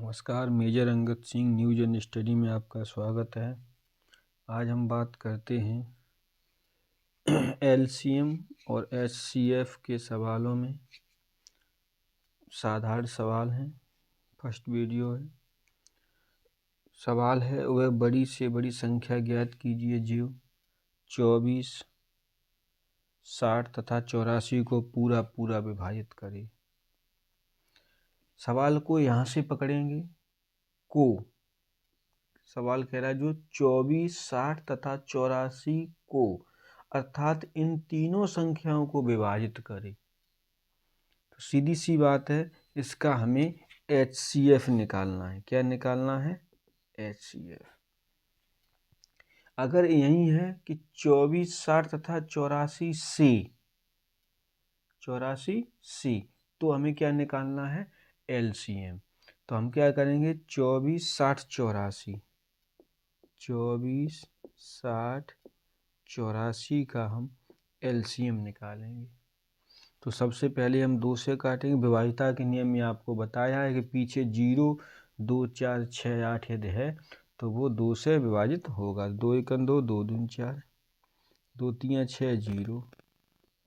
नमस्कार, major Angad Singh news and study में आपका स्वागत है। आज हम बात करते हैं एलसीएम और एचसीएफ के सवालों में। साधारण सवाल हैं। फर्स्ट वीडियो है। सवाल है, वह बड़ी से बड़ी संख्या ज्ञात कीजिए जो 24, 60 तथा 84 को पूरा पूरा विभाजित करे। सवाल को यहाँ से पकड़ेंगे। सवाल कह रहा है जो 24, 60 तथा 84 को अर्थात इन तीनों संख्याओं को विभाजित करे। तो सीधी सी बात है, इसका हमें एचसीएफ निकालना है। क्या निकालना है? एचसीएफ। अगर यही है कि 24, 60 तथा 84 से तो हमें क्या निकालना है? एलसीएम। तो हम क्या करेंगे? 24, 60, 84, 24, 60, 84 का हम एलसीएम निकालेंगे। तो सबसे पहले हम 2 से काटेंगे। विभाज्यता के नियम में आपको बताया है कि पीछे 0, 2, 4, 6, 8 यदि है तो वो 2 से विभाजित होगा। 2 एकम 2, 2 दूनी 4, 2 3 6, 0,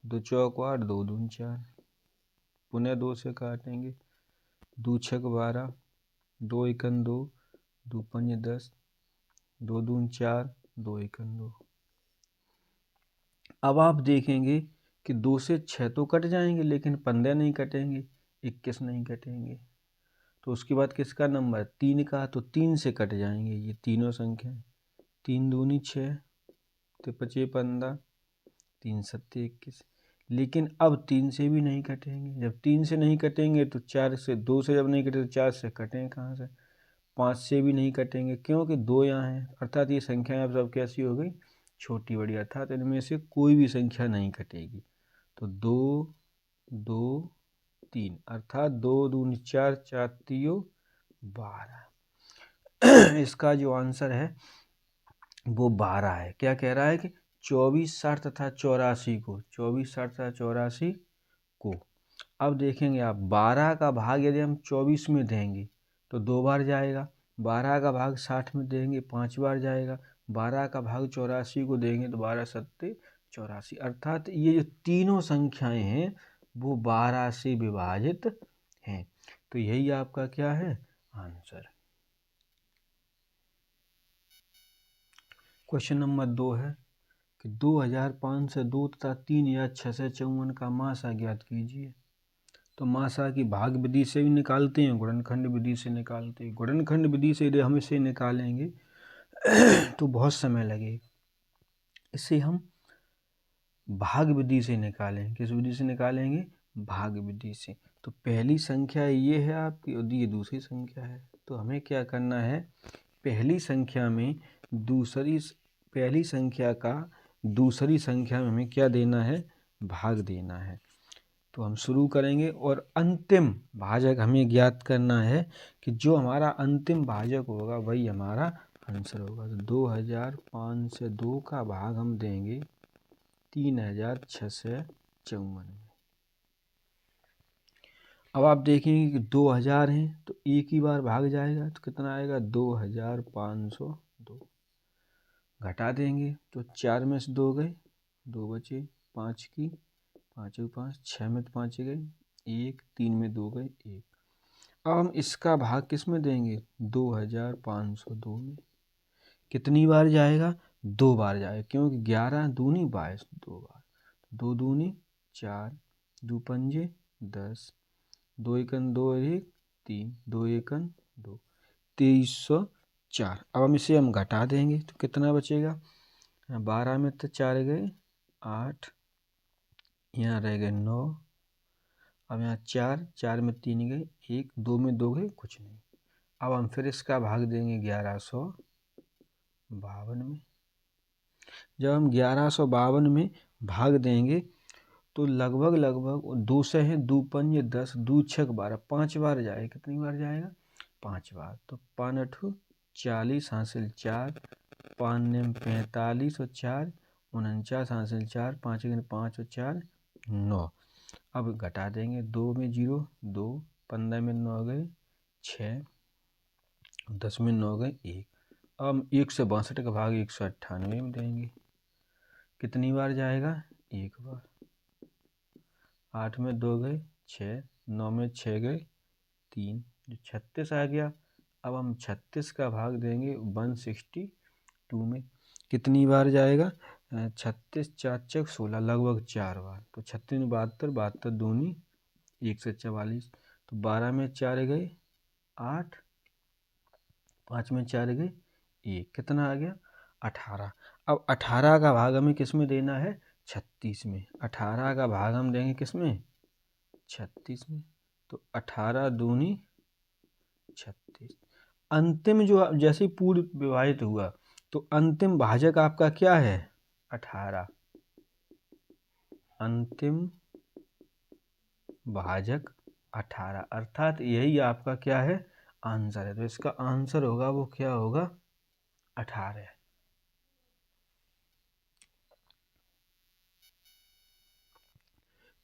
2 चौक 8, 2 दूनी 4। पुनः 2 से काटेंगे। 2 छक 12, 2 एकम 2, 2 पंजे 10, 2 दूनी 4, 2 एकम 2। अब आप देखेंगे कि 2 से 6 तो कट जाएंगे लेकिन 15 नहीं कटेंगे, 21 नहीं कटेंगे। तो उसके बाद किसका नंबर? 3 का। तो 3 से कट जाएंगे ये तीनों संख्या। 3 दूनी 6, तो 5 15, 3 7 21। लेकिन अब 3 से भी नहीं कटेंगे। जब 3 से नहीं कटेंगे तो 4 से, 2 से जब नहीं कटे तो 4 से कटेंगे कहाँ से? 5 से भी नहीं कटेंगे क्योंकि 2 यहाँ है। अर्थात ये संख्याएं अब सब कैसी हो गई? छोटी बड़ी। अर्थात इनमें से कोई भी संख्या नहीं कटेगी। तो 2, 2, 3 अर्थात 2 दूनी 4, 4 3 12। इसका जो आंसर है वो 12 है। क्या कह रहा है कि 24, 60 तथा 84 को, 24, 60 तथा 84 को। अब देखेंगे आप 12 का भाग यदि हम 24 में देंगे तो 2 बार जाएगा। 12 का भाग 60 में देंगे 5 बार जाएगा। 12 का भाग 84 को देंगे तो 12 सत्ते 84। अर्थात ये जो तीनों संख्याएं हैं वो 12 से विभाजित हैं। तो यही आपका क्या है? आंसर। क्वेश्चन नंबर 2 है कि 2502 तथा 3654 का मासा ज्ञात कीजिए। तो मासा की भाग विधि से भी निकालते हैं, गुणनखंड विधि से निकालते हैं। गुणनखंड विधि से यदि हम इसे निकालेंगे तो बहुत समय लगेगा। इसे हम भाग विधि से निकालेंगे। किस विधि से निकालेंगे? भाग विधि से। तो पहली संख्या ये है आपकी और ये दूसरी संख्या है। तो हमें क्या करना है? पहली संख्या का दूसरी संख्या में हमें क्या देना है? भाग देना है। तो हम शुरू करेंगे और अंतिम भाजक हमें ज्ञात करना है कि जो हमारा अंतिम भाजक होगा वही हमारा आंसर होगा। तो 2502 का भाग हम देंगे 3654 में। अब आप देखेंगे कि 2000 हैं तो एक ही बार भाग जाएगा तो कितना आएगा? 2502। घटा देंगे तो 4 में से 2 गए, 2 बचे, 5 की 5 5, 6 में 5 गए, 1, 3 में 2 गए, 1। अब हम इसका भाग किस में देंगे? 2502 में। कितनी बार जाएगा? 2 बार जाएगा क्योंकि 11 दूनी 22, 2 बार। 2 दूनी 4, 2 पंजे 10, 2 एकन 2 1 3, 2 एकन 2, 2304। अब हम इसे घटा देंगे तो कितना बचेगा? 12 में तो 4 गए 8, यहाँ रह गए 9। अब यहाँ 4 में 3 गए 1, 2 में 2 गए कुछ नहीं। अब हम फिर इसका भाग देंगे 1152 में। जब हम 1152 में भाग देंगे तो लगभग 2 से हैं, 2 पंजे 10, 2 छक 12, 5 बार जाएगा। कितनी बार जाएगा? 5 बार। तो 5 8 40 हासिल 4, 5 9 45 और 4 49 हासिल 4, 5 5 और 4 9। अब घटा देंगे 2 में 0 2, 15 में 9 गए 6, 10 में 9 गए 1। अब हम 162 का भाग 198 में देंगे। कितनी बार जाएगा? 1 बार। 8 में 2 गए 6, 9 में 6 गए 3, जो 36 आ गया। अब हम 36 का भाग देंगे 162 में। कितनी बार जाएगा? 36 4 चक 16, लगभग 4 बार। तो 36 में 72, 72 दूनी 144। तो 12 में 4 गए 8, 5 में 4 गए 1, कितना आ गया? 18। अब 18 का भाग हमें किस में देना है? 36 में। 18 का भाग हम देंगे किस में? 36 में। तो 18 दूनी 36। अंतिम जो जैसे ही पूर्ण विभाजित हुआ तो अंतिम भाजक आपका क्या है? 18। अंतिम भाजक 18, अर्थात यही आपका क्या है? आंसर है। तो इसका आंसर होगा वो क्या होगा? 18।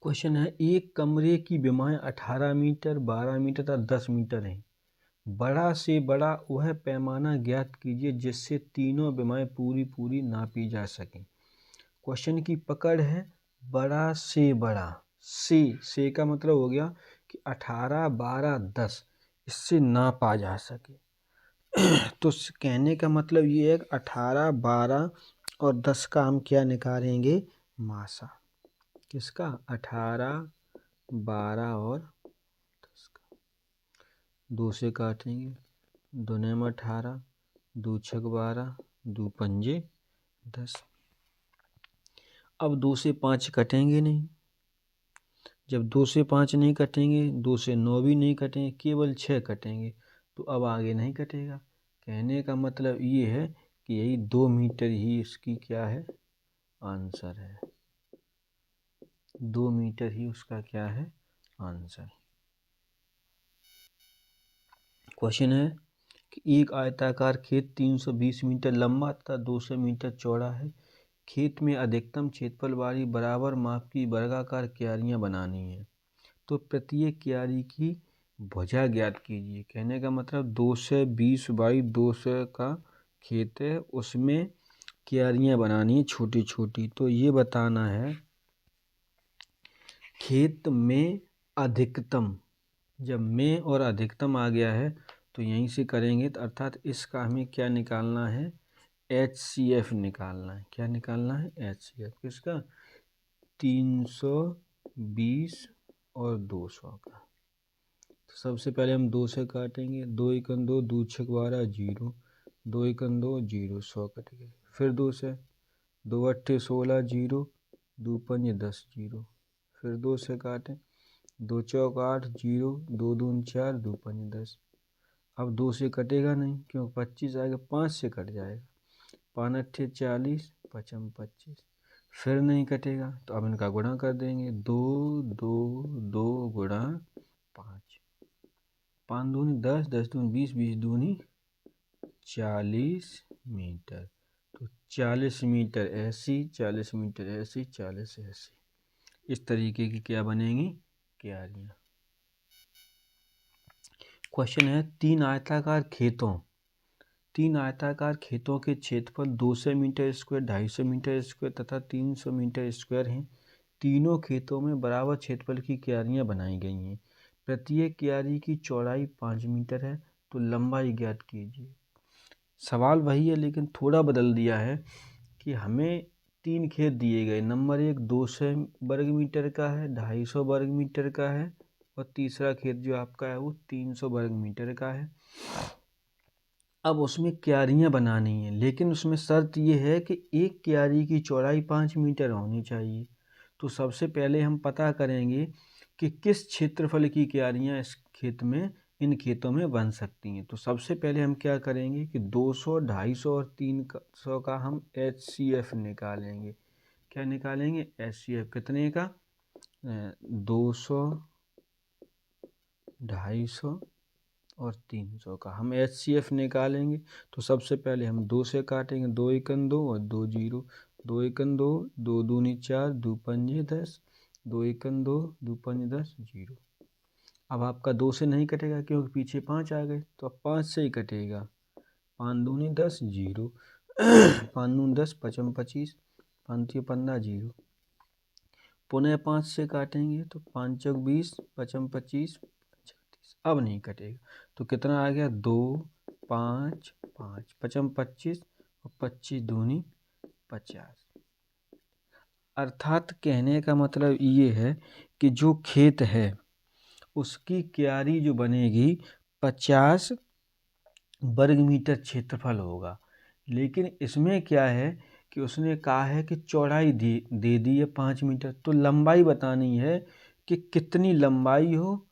क्वेश्चन है, एक कमरे की विमाएं 18 मीटर, 12 मीटर तथा 10 मीटर हैं। बड़ा से बड़ा वह पैमाना ज्ञात कीजिए जिससे तीनों विमाएं पूरी पूरी नापी जा सकें। क्वेश्चन की पकड़ है बड़ा से बड़ा। से का मतलब हो गया कि 18, 12, 10 इससे नापा जा सके। तो कहने का मतलब ये है कि 18, 12 और 10 का हम क्या निकालेंगे? मासा। किसका? 18, 12 और 10 का। 2 से काटेंगे, 2 में 18, 2 छक 12, 2 पंजे 10। अब 2 से 5 कटेंगे नहीं। जब 2 से 5 नहीं कटेंगे, 2 से 9 भी नहीं कटेंगे, केवल 6 कटेंगे। तो अब आगे नहीं कटेगा। कहने का मतलब ये है कि यही 2 मीटर ही इसकी क्या है? आंसर है। 2 मीटर ही उसका क्या है? आंसर। क्वेश्चन है कि एक आयताकार खेत 320 मीटर लंबा तथा 200 मीटर चौड़ा है। खेत में अधिकतम क्षेत्रफल वाली बराबर माप की वर्गाकार क्यारियां बनानी है। तो प्रत्येक क्यारी की भुजा ज्ञात कीजिए। कहने का मतलब 220 बाई 200 का खेत है, उसमें क्यारियां बनानी है छोटी छोटी। तो ये बताना है खेत में अधिकतम, जब में और अधिकतम आ गया है तो यहीं से करेंगे। तो अर्थात इसका हमें क्या निकालना है? HCF निकालना है। क्या निकालना है? HCF किसका? 320 और 200 का। तो सबसे पहले हम 2 से काटेंगे, 2 एकन 2, 2 छक 12 0, 2 एकन 2 0, 100 कट गए। फिर 2 से, 2 अट्ठे 16 0, 2 पंजे 10 0। फिर 2 से काटें, 2 चौक 8 0, 2 दून 4, 2 पंजे 10। अब 2 से कटेगा नहीं क्योंकि 25 आएगा, 5 से कट जाएगा। 5 अट्ठे 40, 5 25। फिर नहीं कटेगा तो अब इनका गुणा कर देंगे, 2 2 2 गुणा 5, 5 दूनी 10, 10 दूनी 20, 20 दूनी 40 मीटर। तो 40 मीटर ऐसी, 40 मीटर ऐसी, 40 ऐसी, इस तरीके की क्या बनेंगी? क्यारियां। क्वेश्चन है, तीन आयताकार खेतों के क्षेत्रफल 200 मीटर स्क्वायर, 250 मीटर स्क्वायर तथा 300 मीटर स्क्वायर हैं। तीनों खेतों में बराबर क्षेत्रफल की क्यारियां बनाई गई हैं। प्रत्येक क्यारी की चौड़ाई 5 मीटर है। तो लंबाई ज्ञात कीजिए। सवाल वही है लेकिन थोड़ा बदल दिया है कि हमें 3 खेत दिए गए। नंबर 1 200 वर्ग मीटर का है, 250 वर्ग मीटर का है, और तीसरा खेत जो आपका है वो 300 वर्ग मीटर का है। अब उसमें क्यारियां बनानी है, लेकिन उसमें शर्त ये है कि एक क्यारी की चौड़ाई 5 मीटर होनी चाहिए। तो सबसे पहले हम पता करेंगे कि किस क्षेत्रफल की क्यारियां इन खेतों में बन सकती हैं। तो सबसे पहले हम क्या करेंगे कि 200, 250 और 300 का हम HCF निकालेंगे। क्या निकालेंगे? HCF कितने का? 200, 250 और 300 का हम HCF निकालेंगे। तो सबसे पहले हम 2 से काटेंगे, 2 एकन 2 और 2 0, 2 एकन 2, 2 दूनी 4, 2 पंजे 10, 2 एकन 2, 2 पंजे 10 0। अब आपका 2 से नहीं कटेगा क्योंकि पीछे 5 आ गए, तो अब 5 से ही कटेगा। 5 दूनी 10 0, 5 दूनी 10 पचम 25, 5 15 0। पुनः 5 से काटेंगे तो 5 चौक 20 पचम 25 36। अब नहीं कटेगा तो कितना आ गया 2 5 5 पचम 25 और 25 दूनी 50। अर्थात कहने का मतलब ये है कि जो खेत है उसकी क्यारी जो बनेगी 50 वर्ग मीटर क्षेत्रफल होगा। लेकिन इसमें क्या है कि उसने कहा है कि चौड़ाई दे दी है 5 मीटर, तो लंबाई बतानी है कि कितनी लंबाई हो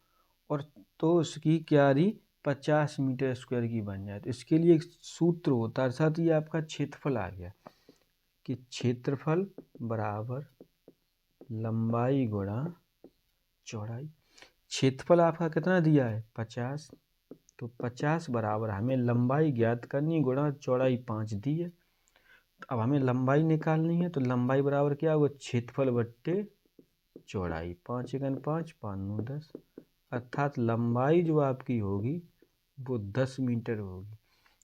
और तो उसकी क्यारी 50 मीटर स्क्वायर की बन जाए। तो इसके लिए एक सूत्र होता है, अर्थात ये आपका क्षेत्रफल आ गया कि क्षेत्रफल बराबर लंबाई गुणा चौड़ाई। क्षेत्रफल आपका कितना दिया है 50, तो 50 बराबर हमें लंबाई ज्ञात करनी गुणा चौड़ाई 5 दी है। अब हमें लंबाई निकालनी है, तो लंबाई बराबर क्या होगा क्षेत्रफल बट्टे चौड़ाई। 5 एकन 5 5 9 10, अर्थात लंबाई जो आपकी होगी वो 10 मीटर होगी।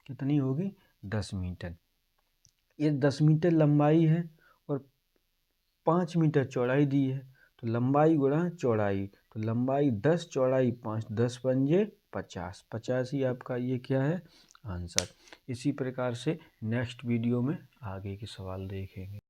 कितनी होगी 10 मीटर। ये 10 मीटर लंबाई है और 5 मीटर चौड़ाई दी है, तो लंबाई गुणा चौड़ाई, तो लंबाई 10 चौड़ाई 5 10 पंजे 50, 50 ही आपका ये क्या है आंसर। इसी प्रकार से नेक्स्ट वीडियो में आगे के सवाल देखेंगे।